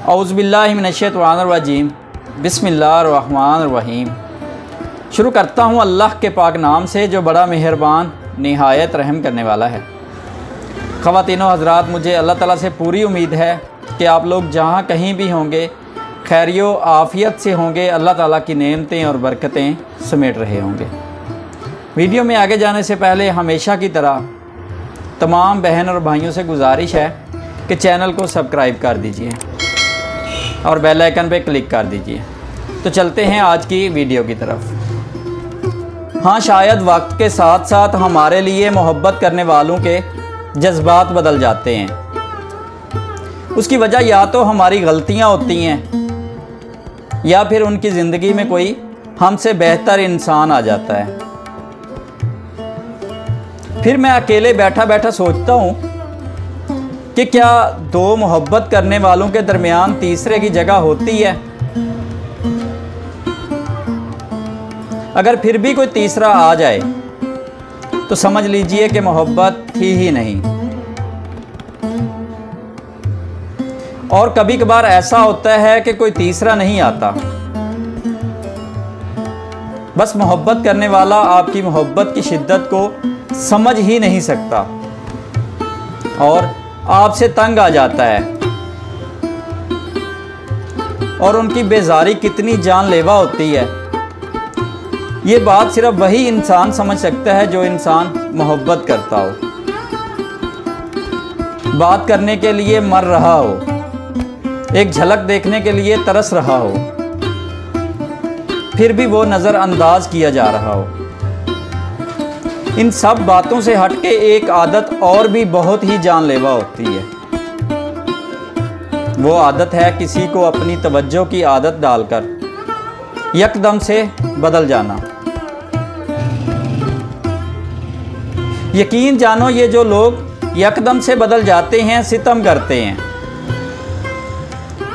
औज़ुबिल्लाहि मिनश्शैतानिर्रजीम बिस्मिल्लाहिर्रहमानिर्रहीम। शुरू करता हूँ अल्लाह के पाक नाम से जो बड़ा मेहरबान निहायत रहम करने वाला है। ख़वातीनो हज़रात, मुझे अल्लाह ताला से पूरी उम्मीद है कि आप लोग जहाँ कहीं भी होंगे खैरियो आफ़ियत से होंगे, अल्लाह ताला की नेमतें और बरकतें समेट रहे होंगे। वीडियो में आगे जाने से पहले हमेशा की तरह तमाम बहन और भाइयों से गुजारिश है कि चैनल को सब्सक्राइब कर दीजिए और बेल आइकन पे क्लिक कर दीजिए। तो चलते हैं आज की वीडियो की तरफ। हाँ, शायद वक्त के साथ साथ हमारे लिए मोहब्बत करने वालों के जज्बात बदल जाते हैं। उसकी वजह या तो हमारी गलतियाँ होती हैं या फिर उनकी ज़िंदगी में कोई हमसे बेहतर इंसान आ जाता है। फिर मैं अकेले बैठा बैठा सोचता हूँ कि क्या दो मोहब्बत करने वालों के दरमियान तीसरे की जगह होती है? अगर फिर भी कोई तीसरा आ जाए तो समझ लीजिए कि मोहब्बत थी ही नहीं। और कभी कभार ऐसा होता है कि कोई तीसरा नहीं आता, बस मोहब्बत करने वाला आपकी मोहब्बत की शिद्दत को समझ ही नहीं सकता और आपसे तंग आ जाता है। और उनकी बेजारी कितनी जानलेवा होती है, ये बात सिर्फ वही इंसान समझ सकता है जो इंसान मोहब्बत करता हो, बात करने के लिए मर रहा हो, एक झलक देखने के लिए तरस रहा हो, फिर भी वो नज़रअंदाज किया जा रहा हो। इन सब बातों से हटके एक आदत और भी बहुत ही जानलेवा होती है। वो आदत है किसी को अपनी तवज्जो की आदत डालकर यकदम से बदल जाना। यकीन जानो, ये जो लोग यकदम से बदल जाते हैं सितम करते हैं।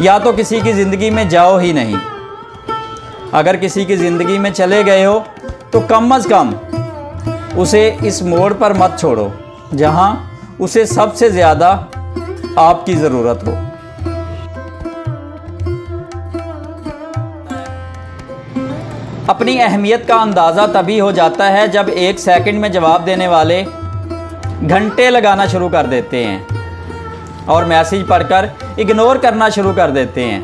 या तो किसी की ज़िंदगी में जाओ ही नहीं, अगर किसी की ज़िंदगी में चले गए हो तो कम अज़ कम उसे इस मोड़ पर मत छोड़ो जहां उसे सबसे ज़्यादा आपकी ज़रूरत हो। अपनी अहमियत का अंदाज़ा तभी हो जाता है जब एक सेकंड में जवाब देने वाले घंटे लगाना शुरू कर देते हैं और मैसेज पढ़कर इग्नोर करना शुरू कर देते हैं।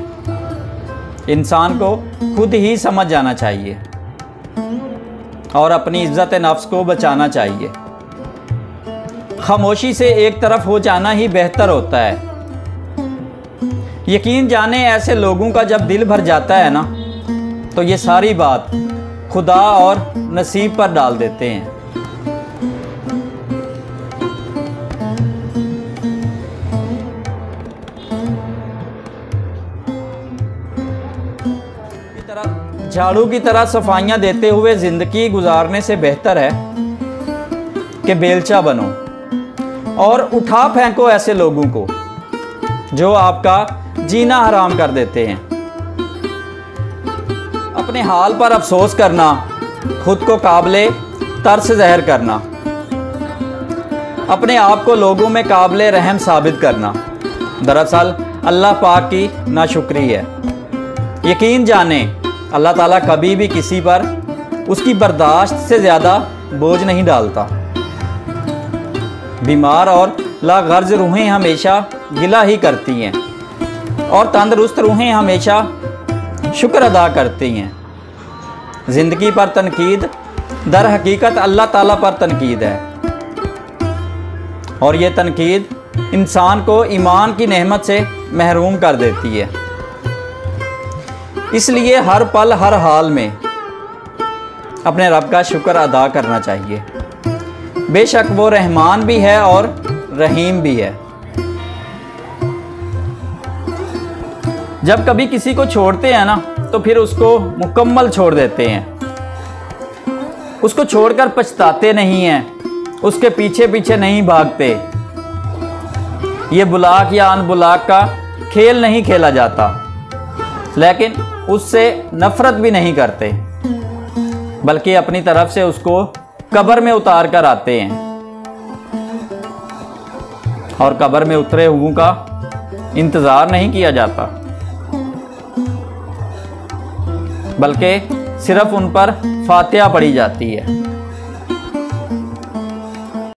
इंसान को खुद ही समझ जाना चाहिए और अपनी इज्जत नफ्स को बचाना चाहिए। खामोशी से एक तरफ हो जाना ही बेहतर होता है। यकीन जाने, ऐसे लोगों का जब दिल भर जाता है ना, तो ये सारी बात खुदा और नसीब पर डाल देते हैं। झाड़ू की तरह सफाइयाँ देते हुए ज़िंदगी गुजारने से बेहतर है कि बेलचा बनो और उठा फेंको ऐसे लोगों को जो आपका जीना हराम कर देते हैं। अपने हाल पर अफसोस करना, खुद को काबिले तर्स ज़हर करना, अपने आप को लोगों में काबिले रहम साबित करना, दरअसल अल्लाह पाक की नाशुक्री है। यकीन जाने, अल्लाह ताला कभी भी किसी पर उसकी बर्दाश्त से ज़्यादा बोझ नहीं डालता। बीमार और लागर्ज रूहें हमेशा गिला ही करती हैं और तंदुरुस्त रूहें हमेशा शुक्र अदा करती हैं। ज़िंदगी पर तनकीद दर हकीकत अल्लाह ताला पर तनकीद है और ये तनकीद इंसान को ईमान की नेमत से महरूम कर देती है। इसलिए हर पल हर हाल में अपने रब का शुक्र अदा करना चाहिए। बेशक वो रहमान भी है और रहीम भी है। जब कभी किसी को छोड़ते हैं ना, तो फिर उसको मुकम्मल छोड़ देते हैं। उसको छोड़कर पछताते नहीं हैं, उसके पीछे पीछे नहीं भागते। ये बुलाक या अनबुलाक का खेल नहीं खेला जाता, लेकिन उससे नफरत भी नहीं करते, बल्कि अपनी तरफ से उसको कब्र में उतार कर आते हैं और कब्र में उतरे हुओं का इंतज़ार नहीं किया जाता। बल्कि सिर्फ उन पर फातिहा पढ़ी जाती है।